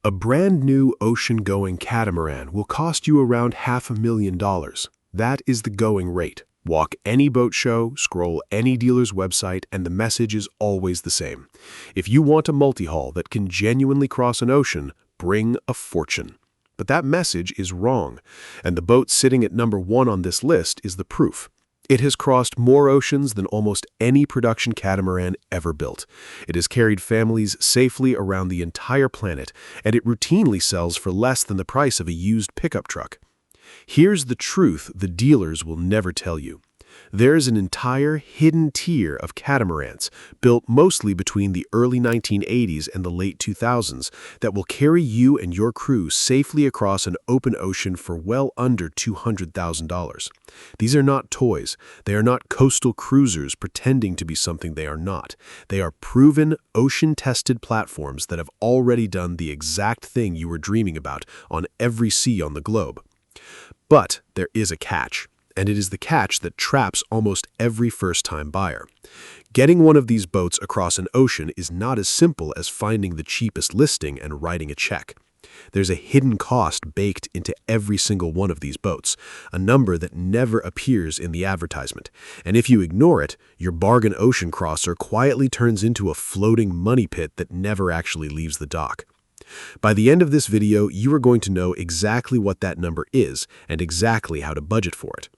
A brand new ocean-going catamaran will cost you around $500,000. That is the going rate. Walk any boat show, scroll any dealer's website, and the message is always the same. If you want a multi-hull that can genuinely cross an ocean, bring a fortune. But that message is wrong, and the boat sitting at number 1 on this list is the proof. It has crossed more oceans than almost any production catamaran ever built. It has carried families safely around the entire planet, and it routinely sells for less than the price of a used pickup truck. Here's the truth the dealers will never tell you. There's an entire hidden tier of catamarans, built mostly between the early 1980s and the late 2000s, that will carry you and your crew safely across an open ocean for well under $200,000. These are not toys. They are not coastal cruisers pretending to be something they are not. They are proven, ocean-tested platforms that have already done the exact thing you were dreaming about on every sea on the globe. But there is a catch. And it is the catch that traps almost every first-time buyer. Getting one of these boats across an ocean is not as simple as finding the cheapest listing and writing a check. There's a hidden cost baked into every single one of these boats, a number that never appears in the advertisement. And if you ignore it, your bargain ocean crosser quietly turns into a floating money pit that never actually leaves the dock. By the end of this video, you are going to know exactly what that number is and exactly how to budget for it.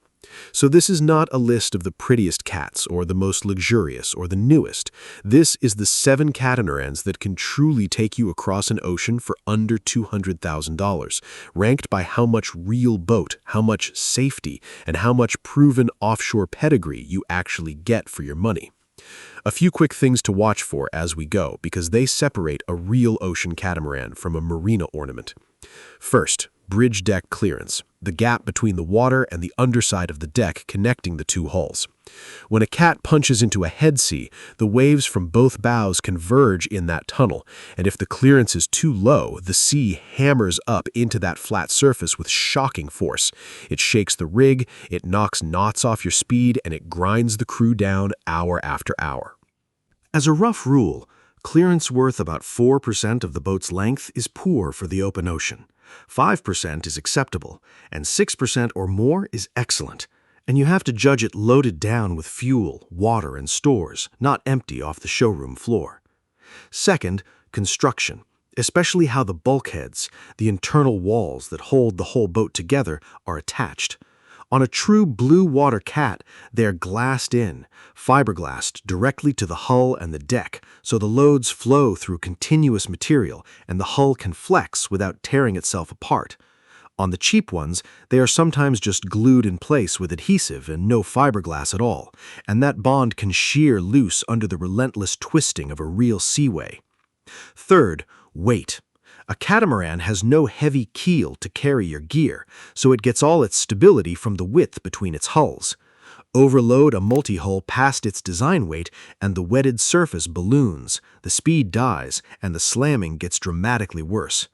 So this is not a list of the prettiest cats or the most luxurious or the newest. This is the 7 catamarans that can truly take you across an ocean for under $200,000, ranked by how much real boat, how much safety, and how much proven offshore pedigree you actually get for your money. A few quick things to watch for as we go, because they separate a real ocean catamaran from a marina ornament. First, bridge deck clearance, the gap between the water and the underside of the deck connecting the two hulls. When a cat punches into a head sea, the waves from both bows converge in that tunnel, and if the clearance is too low, the sea hammers up into that flat surface with shocking force. It shakes the rig, it knocks knots off your speed, and it grinds the crew down hour after hour. As a rough rule, clearance worth about 4% of the boat's length is poor for the open ocean. 5% is acceptable, and 6% or more is excellent. And you have to judge it loaded down with fuel, water, and stores, not empty off the showroom floor. Second, construction, especially how the bulkheads, the internal walls that hold the whole boat together, are attached. On a true Bluewater Cat, they're glassed in, fiberglassed directly to the hull and the deck, so the loads flow through continuous material and the hull can flex without tearing itself apart. On the cheap ones, they are sometimes just glued in place with adhesive and no fiberglass at all, and that bond can shear loose under the relentless twisting of a real seaway. Third, weight. A catamaran has no heavy keel to carry your gear, so it gets all its stability from the width between its hulls. Overload a multi-hull past its design weight, and the wetted surface balloons, the speed dies, and the slamming gets dramatically worse.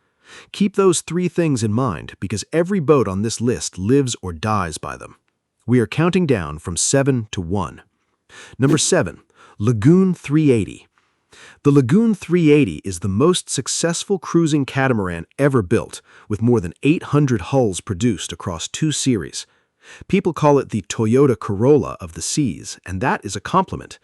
Keep those 3 things in mind, because every boat on this list lives or dies by them. We are counting down from 7 to 1. Number 7. Lagoon 380. The Lagoon 380 is the most successful cruising catamaran ever built, with more than 800 hulls produced across 2 series. People call it the Toyota Corolla of the seas, and that is a compliment.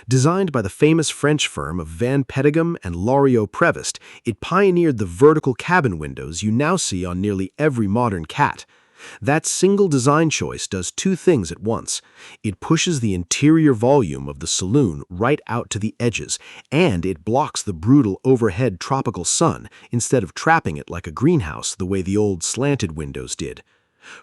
Designed by the famous French firm of Van Peteghem and Loriot-Prevost, it pioneered the vertical cabin windows you now see on nearly every modern cat. That single design choice does 2 things at once. It pushes the interior volume of the saloon right out to the edges, and it blocks the brutal overhead tropical sun instead of trapping it like a greenhouse the way the old slanted windows did.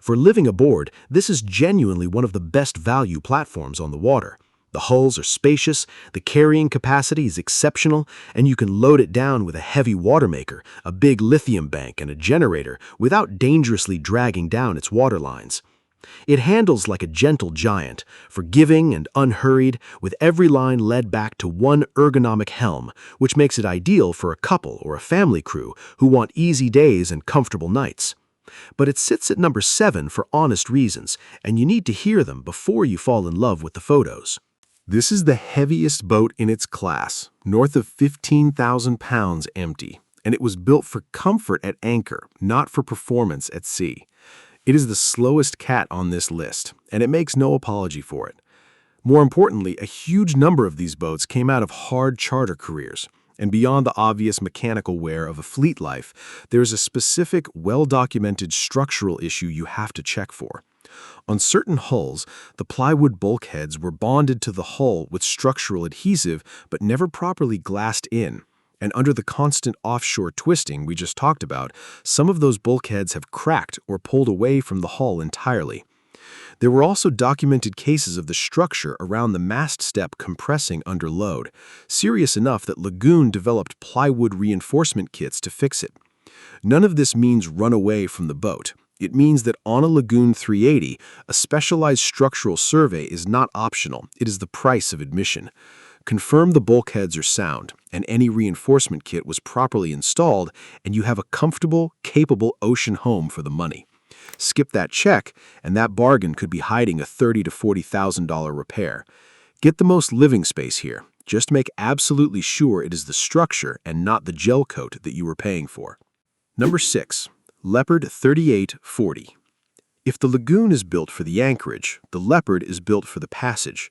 For living aboard, this is genuinely one of the best value platforms on the water. The hulls are spacious, the carrying capacity is exceptional, and you can load it down with a heavy water maker, a big lithium bank, and a generator without dangerously dragging down its water lines. It handles like a gentle giant, forgiving and unhurried, with every line led back to one ergonomic helm, which makes it ideal for a couple or a family crew who want easy days and comfortable nights. But it sits at number 7 for honest reasons, and you need to hear them before you fall in love with the photos. This is the heaviest boat in its class, north of 15,000 pounds empty. and it was built for comfort at anchor, not for performance at sea. It is the slowest cat on this list, and it makes no apology for it. More importantly, a huge number of these boats came out of hard charter careers, and beyond the obvious mechanical wear of a fleet life, there is a specific, well-documented structural issue you have to check for. On certain hulls, the plywood bulkheads were bonded to the hull with structural adhesive but never properly glassed in. And under the constant offshore twisting we just talked about, some of those bulkheads have cracked or pulled away from the hull entirely. There were also documented cases of the structure around the mast step compressing under load, serious enough that Lagoon developed plywood reinforcement kits to fix it. None of this means run away from the boat. It means that on a Lagoon 380, a specialized structural survey is not optional, it is the price of admission. Confirm the bulkheads are sound, and any reinforcement kit was properly installed, and you have a comfortable, capable ocean home for the money. Skip that check, and that bargain could be hiding a $30,000 to $40,000 repair. Get the most living space here. Just make absolutely sure it is the structure and not the gel coat that you were paying for. Number 6. Leopard 3840. If the Lagoon is built for the anchorage, the Leopard is built for the passage.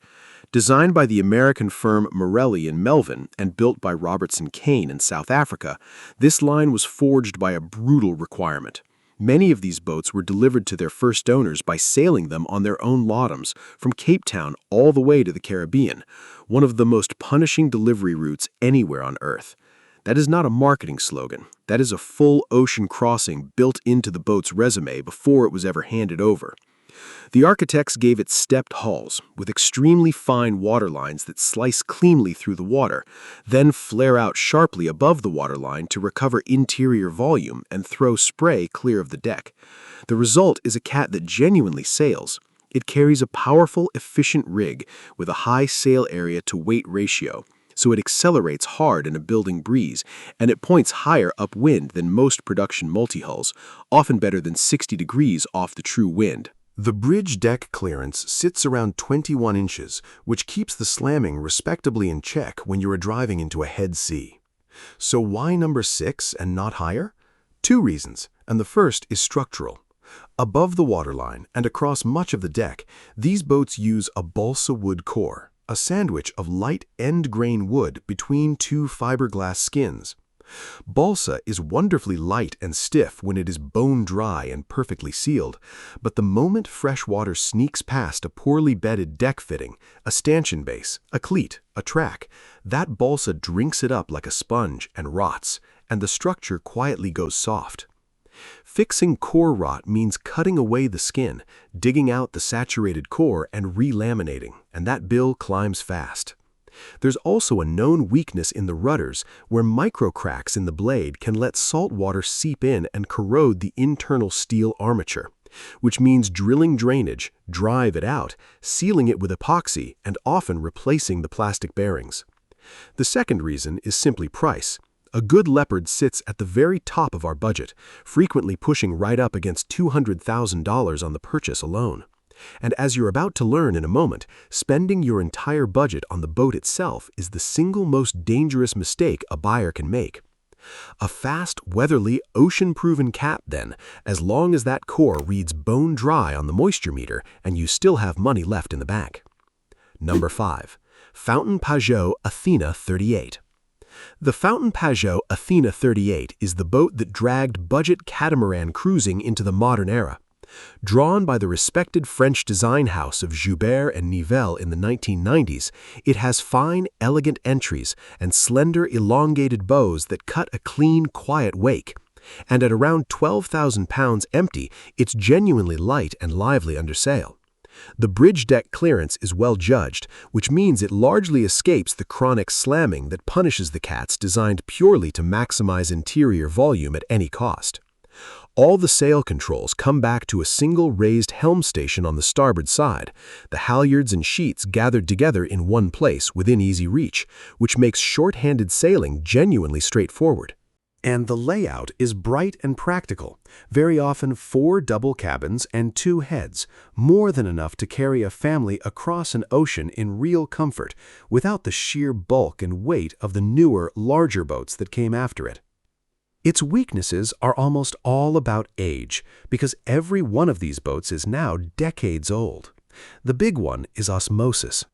Designed by the American firm Morelli in Melvin and built by Robertson Kane in South Africa, this line was forged by a brutal requirement. Many of these boats were delivered to their first owners by sailing them on their own bottoms from Cape Town all the way to the Caribbean, one of the most punishing delivery routes anywhere on Earth. That is not a marketing slogan. That is a full ocean crossing built into the boat's resume before it was ever handed over. The architects gave it stepped hulls with extremely fine waterlines that slice cleanly through the water, then flare out sharply above the waterline to recover interior volume and throw spray clear of the deck. The result is a cat that genuinely sails. It carries a powerful, efficient rig with a high sail area to weight ratio, so it accelerates hard in a building breeze, and it points higher upwind than most production multi-hulls, often better than 60 degrees off the true wind. The bridge deck clearance sits around 21 inches, which keeps the slamming respectably in check when you are driving into a head sea. So why number 6 and not higher? 2 reasons, and the first is structural. Above the waterline and across much of the deck, these boats use a balsa wood core, a sandwich of light end-grain wood between 2 fiberglass skins. Balsa is wonderfully light and stiff when it is bone dry and perfectly sealed, but the moment fresh water sneaks past a poorly bedded deck fitting, a stanchion base, a cleat, a track, that balsa drinks it up like a sponge and rots, and the structure quietly goes soft. Fixing core rot means cutting away the skin, digging out the saturated core and relaminating, and that bill climbs fast. There's also a known weakness in the rudders where micro cracks in the blade can let salt water seep in and corrode the internal steel armature, which means drilling drainage, drive it out, sealing it with epoxy, and often replacing the plastic bearings. The second reason is simply price. A good Leopard sits at the very top of our budget, frequently pushing right up against $200,000 on the purchase alone. And as you're about to learn in a moment, spending your entire budget on the boat itself is the single most dangerous mistake a buyer can make. A fast, weatherly, ocean-proven cat, then, as long as that core reads bone dry on the moisture meter and you still have money left in the bank. Number 5. Fountaine Pajot Athena 38. The Fountaine Pajot Athena 38 is the boat that dragged budget catamaran cruising into the modern era. Drawn by the respected French design house of Joubert and Nivelle in the 1990s, it has fine, elegant entries and slender, elongated bows that cut a clean, quiet wake. And at around 12,000 pounds empty, it's genuinely light and lively under sail. The bridge deck clearance is well judged, which means it largely escapes the chronic slamming that punishes the cats designed purely to maximize interior volume at any cost. All the sail controls come back to a single raised helm station on the starboard side, the halyards and sheets gathered together in one place within easy reach, which makes short-handed sailing genuinely straightforward. And the layout is bright and practical, very often 4 double cabins and 2 heads, more than enough to carry a family across an ocean in real comfort, without the sheer bulk and weight of the newer, larger boats that came after it. Its weaknesses are almost all about age, because every one of these boats is now decades old. The big one is osmosis.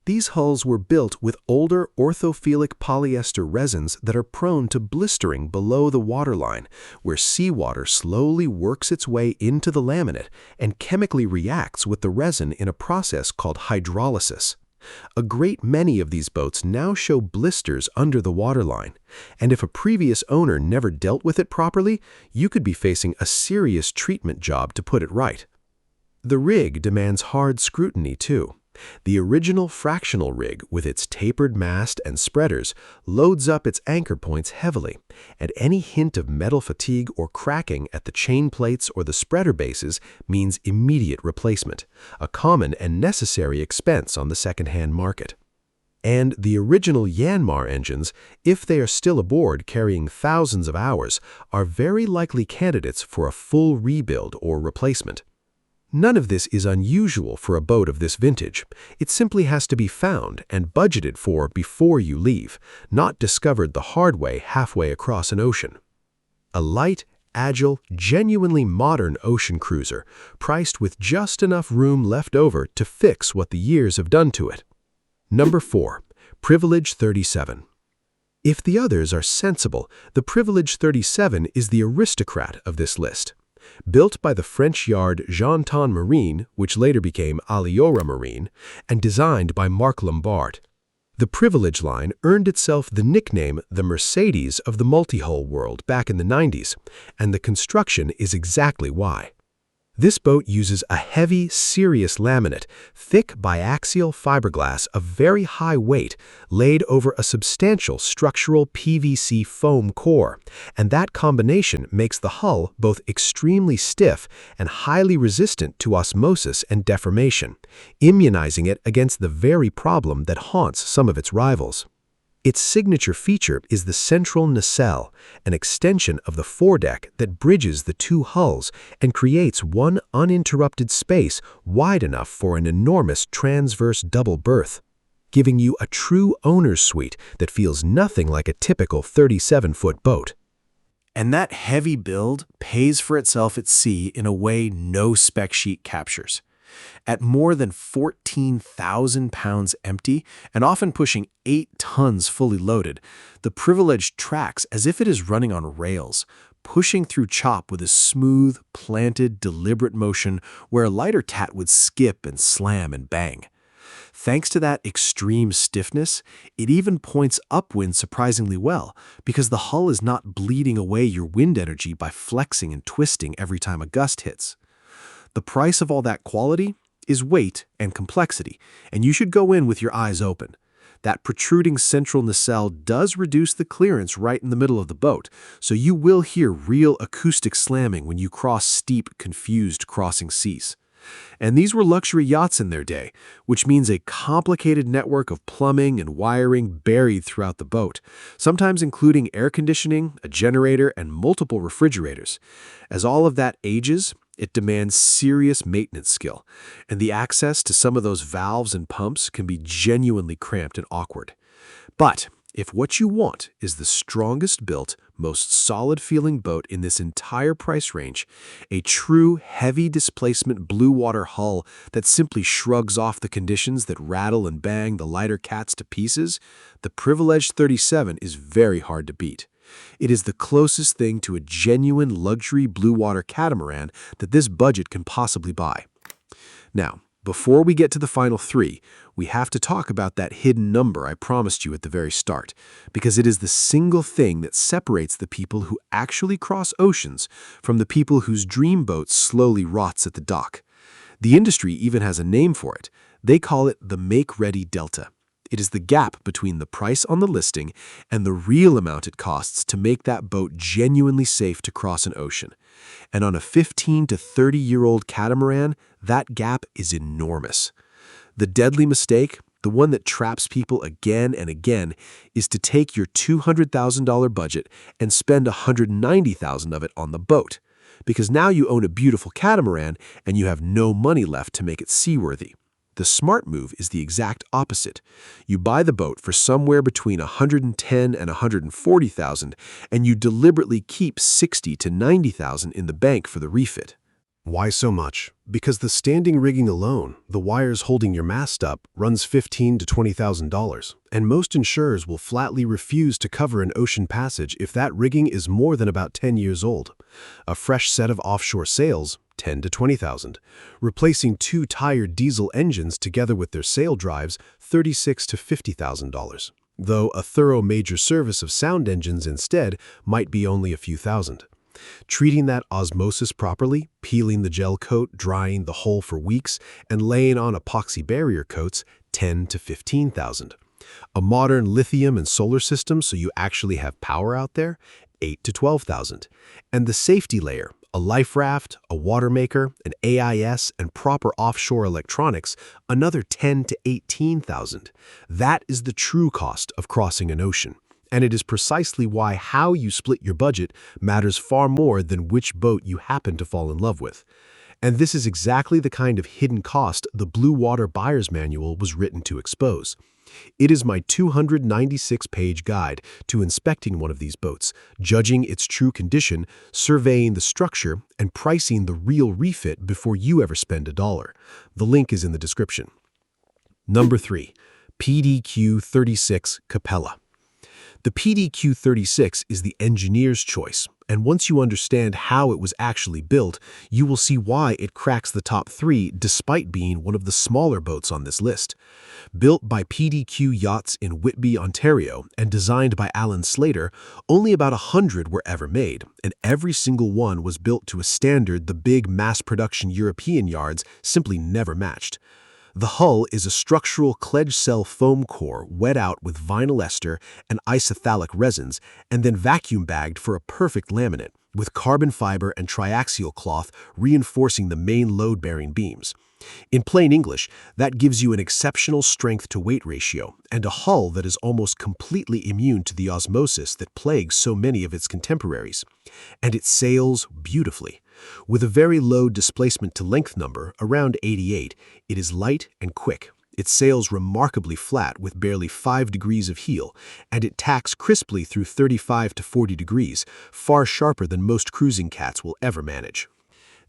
These hulls were built with older orthophilic polyester resins that are prone to blistering below the waterline, where seawater slowly works its way into the laminate and chemically reacts with the resin in a process called hydrolysis. A great many of these boats now show blisters under the waterline, and if a previous owner never dealt with it properly, you could be facing a serious treatment job to put it right. The rig demands hard scrutiny too. The original fractional rig, with its tapered mast and spreaders, loads up its anchor points heavily, and any hint of metal fatigue or cracking at the chain plates or the spreader bases means immediate replacement, a common and necessary expense on the second-hand market. And the original Yanmar engines, if they are still aboard carrying thousands of hours, are very likely candidates for a full rebuild or replacement. None of this is unusual for a boat of this vintage. It simply has to be found and budgeted for before you leave, not discovered the hard way halfway across an ocean. A light, agile, genuinely modern ocean cruiser, priced with just enough room left over to fix what the years have done to it. Number 4. Privilège 37. If the others are sensible, the Privilège 37 is the aristocrat of this list. Built by the French yard Jeanton Marine, which later became Aliora Marine, and designed by Marc Lombard. The Privilège line earned itself the nickname the Mercedes of the multi-hull world back in the 90s, and the construction is exactly why. This boat uses a heavy, serious laminate, thick biaxial fiberglass of very high weight, laid over a substantial structural PVC foam core, and that combination makes the hull both extremely stiff and highly resistant to osmosis and deformation, immunizing it against the very problem that haunts some of its rivals. Its signature feature is the central nacelle, an extension of the foredeck that bridges the two hulls and creates one uninterrupted space wide enough for an enormous transverse double berth, giving you a true owner's suite that feels nothing like a typical 37-foot boat. And that heavy build pays for itself at sea in a way no spec sheet captures. At more than 14,000 pounds empty and often pushing 8 tons fully loaded, the Privilège tracks as if it is running on rails, pushing through chop with a smooth, planted, deliberate motion where a lighter tat would skip and slam and bang. Thanks to that extreme stiffness, it even points upwind surprisingly well because the hull is not bleeding away your wind energy by flexing and twisting every time a gust hits. The price of all that quality is weight and complexity, and you should go in with your eyes open. That protruding central nacelle does reduce the clearance right in the middle of the boat, so you will hear real acoustic slamming when you cross steep, confused crossing seas. And these were luxury yachts in their day, which means a complicated network of plumbing and wiring buried throughout the boat, sometimes including air conditioning, a generator, and multiple refrigerators. As all of that ages, it demands serious maintenance skill, and the access to some of those valves and pumps can be genuinely cramped and awkward. But if what you want is the strongest built, most solid-feeling boat in this entire price range, a true heavy displacement blue water hull that simply shrugs off the conditions that rattle and bang the lighter cats to pieces, the Privilège 37 is very hard to beat. It is the closest thing to a genuine luxury Bluewater Catamaran that this budget can possibly buy. Now, before we get to the final 3, we have to talk about that hidden number I promised you at the very start, because it is the single thing that separates the people who actually cross oceans from the people whose dream boat slowly rots at the dock. The industry even has a name for it. They call it the make-ready delta. It is the gap between the price on the listing and the real amount it costs to make that boat genuinely safe to cross an ocean. And on a 15 to 30-year-old catamaran, that gap is enormous. The deadly mistake, the one that traps people again and again, is to take your $200,000 budget and spend $190,000 of it on the boat, because now you own a beautiful catamaran and you have no money left to make it seaworthy. The smart move is the exact opposite. You buy the boat for somewhere between $110,000 and $140,000, and you deliberately keep $60,000 to $90,000 in the bank for the refit. Why so much? Because the standing rigging alone, the wires holding your mast up, runs $15,000 to $20,000, and most insurers will flatly refuse to cover an ocean passage if that rigging is more than about 10 years old. A fresh set of offshore sails, $10,000 to $20,000. Replacing 2 tired diesel engines together with their sail drives, $36,000 to $50,000. Though a thorough major service of sound engines instead might be only a few thousand. Treating that osmosis properly, peeling the gel coat, drying the hull for weeks, and laying on epoxy barrier coats, $10,000 to $15,000. A modern lithium and solar system so you actually have power out there, $8,000 to $12,000. And the safety layer, a life raft, a water maker, an AIS, and proper offshore electronics, another $10,000 to $18,000. That is the true cost of crossing an ocean. And it is precisely why how you split your budget matters far more than which boat you happen to fall in love with. And this is exactly the kind of hidden cost the Bluewater Buyer's Manual was written to expose. It is my 296-page guide to inspecting one of these boats, judging its true condition, surveying the structure, and pricing the real refit before you ever spend $1. The link is in the description. Number 3. PDQ 36 Capella. The PDQ 36 is the engineer's choice, and once you understand how it was actually built, you will see why it cracks the top 3 despite being one of the smaller boats on this list. Built by PDQ Yachts in Whitby, Ontario, and designed by Alan Slater, only about 100 were ever made, and every single one was built to a standard the big mass-production European yards simply never matched. The hull is a structural cledge cell foam core wet out with vinyl ester and isophthalic resins and then vacuum bagged for a perfect laminate, with carbon fiber and triaxial cloth reinforcing the main load-bearing beams. In plain English, that gives you an exceptional strength-to-weight ratio and a hull that is almost completely immune to the osmosis that plagues so many of its contemporaries. And it sails beautifully. With a very low displacement-to-length number, around 88, it is light and quick. It sails remarkably flat with barely 5 degrees of heel, and it tacks crisply through 35 to 40 degrees, far sharper than most cruising cats will ever manage.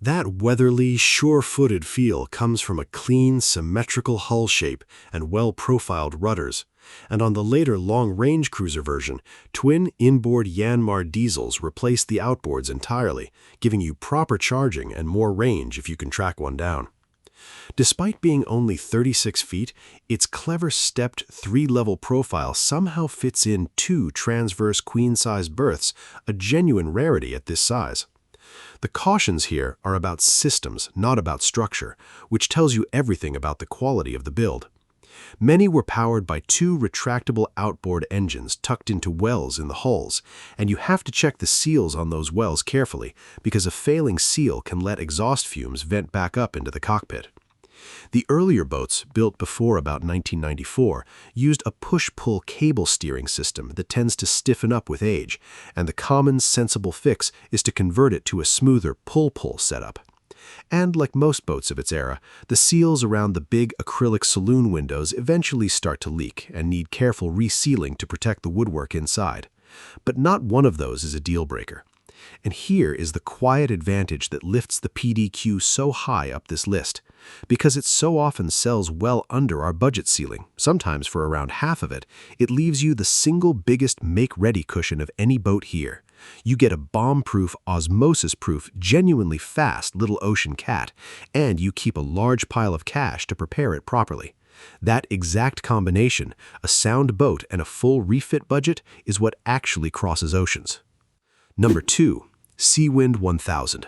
That weatherly, sure-footed feel comes from a clean, symmetrical hull shape and well-profiled rudders. And on the later long-range cruiser version, twin inboard Yanmar diesels replace the outboards entirely, giving you proper charging and more range if you can track one down. Despite being only 36 feet, its clever stepped 3-level profile somehow fits in 2 transverse queen-size berths, a genuine rarity at this size. The cautions here are about systems, not about structure, which tells you everything about the quality of the build. Many were powered by 2 retractable outboard engines tucked into wells in the hulls, and you have to check the seals on those wells carefully because a failing seal can let exhaust fumes vent back up into the cockpit. The earlier boats, built before about 1994, used a push-pull cable steering system that tends to stiffen up with age, and the common sensible fix is to convert it to a smoother pull-pull setup. And like most boats of its era, the seals around the big acrylic saloon windows eventually start to leak and need careful resealing to protect the woodwork inside. But not one of those is a deal-breaker. And here is the quiet advantage that lifts the PDQ so high up this list. Because it so often sells well under our budget ceiling, sometimes for around half of it, it leaves you the single biggest make-ready cushion of any boat here. You get a bomb-proof, osmosis-proof, genuinely fast little ocean cat, and you keep a large pile of cash to prepare it properly. That exact combination, a sound boat and a full refit budget, is what actually crosses oceans. Number 2. Seawind 1000.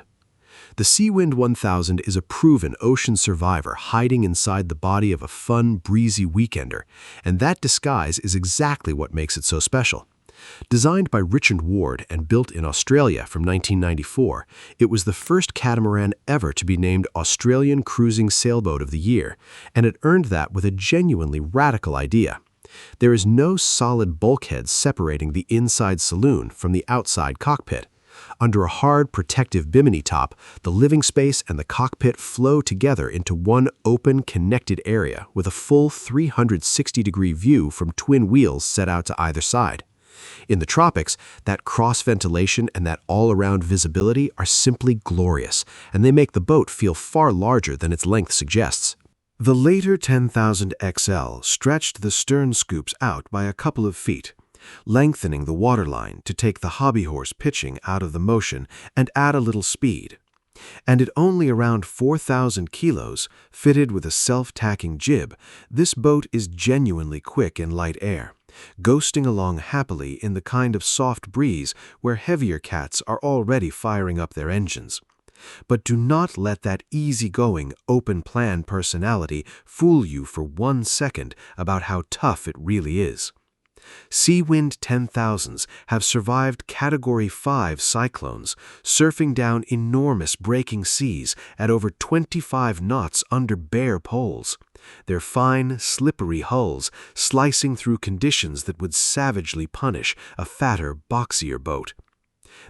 The Seawind 1000 is a proven ocean survivor hiding inside the body of a fun, breezy weekender, and that disguise is exactly what makes it so special. Designed by Richard Ward and built in Australia from 1994, it was the first catamaran ever to be named Australian Cruising Sailboat of the Year, and it earned that with a genuinely radical idea. There is no solid bulkhead separating the inside saloon from the outside cockpit. Under a hard, protective bimini top, the living space and the cockpit flow together into one open, connected area with a full 360-degree view from twin wheels set out to either side. In the tropics, that cross-ventilation and that all-around visibility are simply glorious, and they make the boat feel far larger than its length suggests. The later 10,000 XL stretched the stern scoops out by a couple of feet, lengthening the waterline to take the hobby horse pitching out of the motion and add a little speed. And at only around 4,000 kilos, fitted with a self-tacking jib, this boat is genuinely quick in light air, ghosting along happily in the kind of soft breeze where heavier cats are already firing up their engines. But do not let that easygoing, open-plan personality fool you for 1 second about how tough it really is. Seawind 10,000s have survived Category 5 cyclones, surfing down enormous breaking seas at over 25 knots under bare poles, their fine, slippery hulls slicing through conditions that would savagely punish a fatter, boxier boat.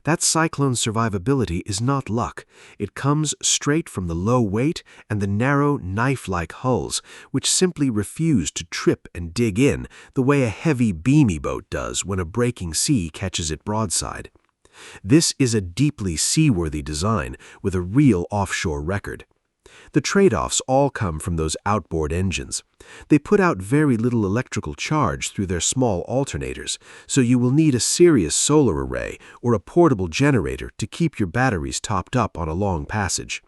That cyclone survivability is not luck. It comes straight from the low weight and the narrow, knife-like hulls, which simply refuse to trip and dig in the way a heavy, beamy boat does when a breaking sea catches it broadside. This is a deeply seaworthy design with a real offshore record. The trade-offs all come from those outboard engines. They put out very little electrical charge through their small alternators, so you will need a serious solar array or a portable generator to keep your batteries topped up on a long passage.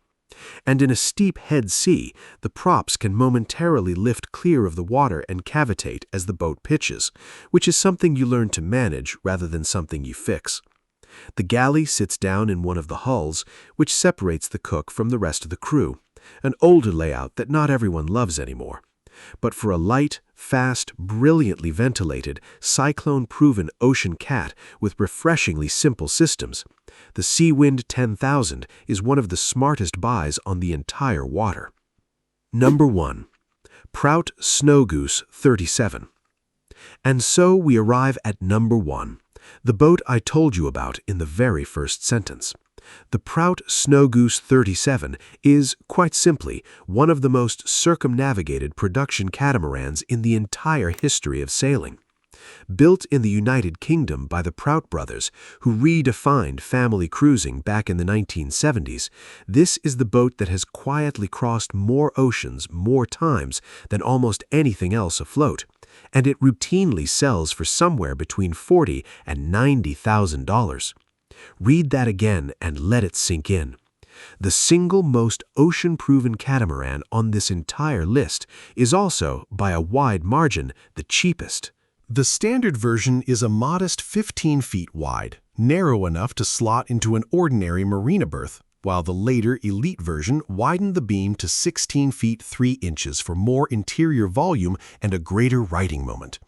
And in a steep head sea, the props can momentarily lift clear of the water and cavitate as the boat pitches, which is something you learn to manage rather than something you fix. The galley sits down in one of the hulls, which separates the cook from the rest of the crew, an older layout that not everyone loves anymore. But for a light, fast, brilliantly ventilated, cyclone-proven ocean cat with refreshingly simple systems, the Seawind 10,000 is one of the smartest buys on the entire water. Number 1. Prout Snowgoose 37. And so we arrive at number 1, the boat I told you about in the very first sentence. The Prout Snowgoose 37 is, quite simply, one of the most circumnavigated production catamarans in the entire history of sailing. Built in the United Kingdom by the Prout brothers, who redefined family cruising back in the 1970s, this is the boat that has quietly crossed more oceans more times than almost anything else afloat, and it routinely sells for somewhere between $40,000 and $90,000. Read that again and let it sink in. The single most ocean-proven catamaran on this entire list is also, by a wide margin, the cheapest. The standard version is a modest 15 feet wide, narrow enough to slot into an ordinary marina berth, while the later Elite version widened the beam to 16 feet 3 inches for more interior volume and a greater riding moment.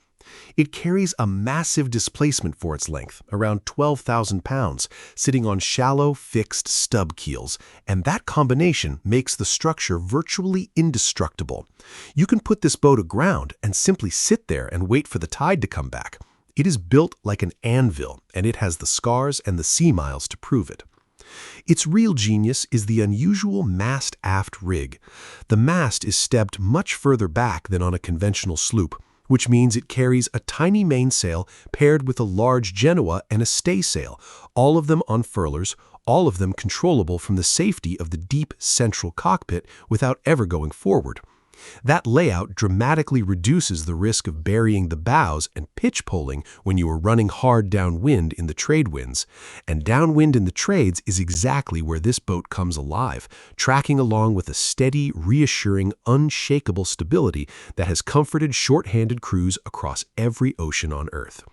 It carries a massive displacement for its length, around 12,000 pounds, sitting on shallow, fixed stub keels, and that combination makes the structure virtually indestructible. You can put this boat aground and simply sit there and wait for the tide to come back. It is built like an anvil, and it has the scars and the sea miles to prove it. Its real genius is the unusual mast-aft rig. The mast is stepped much further back than on a conventional sloop, which means it carries a tiny mainsail paired with a large genoa and a staysail, all of them on furlers, all of them controllable from the safety of the deep central cockpit without ever going forward. That layout dramatically reduces the risk of burying the bows and pitch poling when you are running hard downwind in the trade winds. And downwind in the trades is exactly where this boat comes alive, tracking along with a steady, reassuring, unshakable stability that has comforted short-handed crews across every ocean on Earth.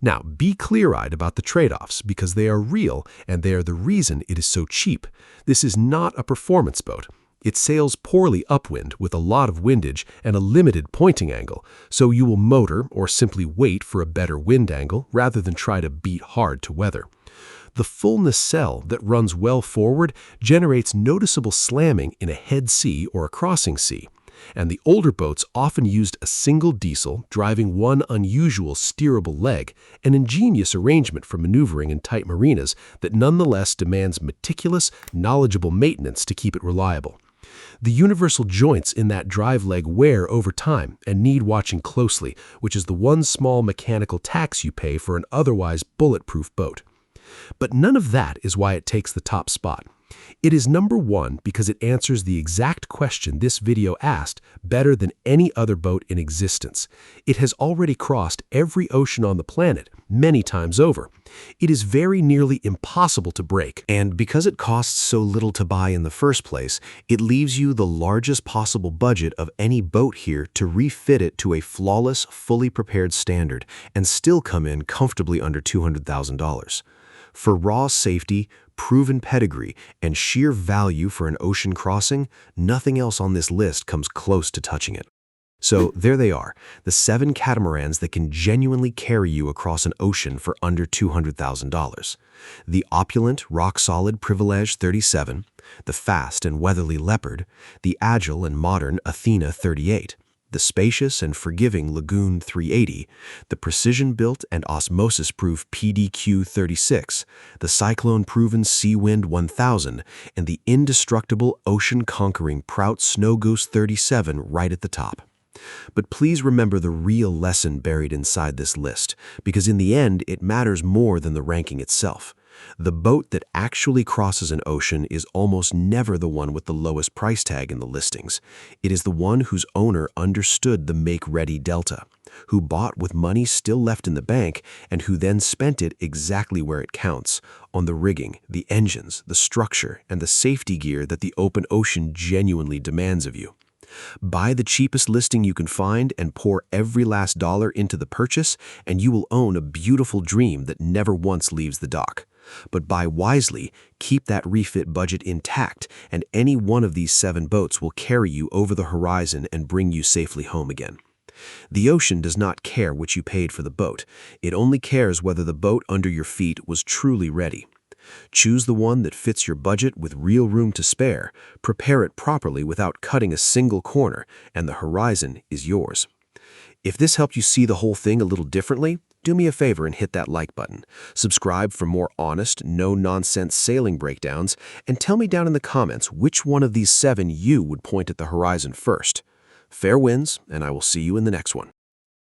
Now, be clear-eyed about the trade-offs because they are real and they are the reason it is so cheap. This is not a performance boat. It sails poorly upwind with a lot of windage and a limited pointing angle, so you will motor or simply wait for a better wind angle rather than try to beat hard to weather. The full nacelle that runs well forward generates noticeable slamming in a head sea or a crossing sea, and the older boats often used a single diesel driving one unusual steerable leg, an ingenious arrangement for maneuvering in tight marinas that nonetheless demands meticulous, knowledgeable maintenance to keep it reliable. The universal joints in that drive leg wear over time and need watching closely, which is the one small mechanical tax you pay for an otherwise bulletproof boat. But none of that is why it takes the top spot. It is number one because it answers the exact question this video asked better than any other boat in existence. It has already crossed every ocean on the planet many times over. It is very nearly impossible to break. And because it costs so little to buy in the first place, it leaves you the largest possible budget of any boat here to refit it to a flawless, fully prepared standard and still come in comfortably under $200,000. For raw safety, proven pedigree, and sheer value for an ocean crossing, nothing else on this list comes close to touching it. So there they are, the 7 catamarans that can genuinely carry you across an ocean for under $200,000. The opulent, rock-solid Privilège 37, the fast and weatherly Leopard, the agile and modern Athena 38, the spacious and forgiving Lagoon 380, the precision-built and osmosis-proof PDQ 36, the cyclone-proven Seawind 1000, and the indestructible ocean-conquering Prout Snowgoose 37 right at the top. But please remember the real lesson buried inside this list, because in the end it matters more than the ranking itself. The boat that actually crosses an ocean is almost never the one with the lowest price tag in the listings. It is the one whose owner understood the make-ready delta, who bought with money still left in the bank, and who then spent it exactly where it counts, on the rigging, the engines, the structure, and the safety gear that the open ocean genuinely demands of you. Buy the cheapest listing you can find and pour every last dollar into the purchase, and you will own a beautiful dream that never once leaves the dock. But buy wisely, keep that refit budget intact, and any one of these 7 boats will carry you over the horizon and bring you safely home again. The ocean does not care what you paid for the boat. It only cares whether the boat under your feet was truly ready. Choose the one that fits your budget with real room to spare, prepare it properly without cutting a single corner, and the horizon is yours. If this helped you see the whole thing a little differently, do me a favor and hit that like button. Subscribe for more honest, no-nonsense sailing breakdowns, and tell me down in the comments which one of these 7 you would point at the horizon first. Fair winds, and I will see you in the next one.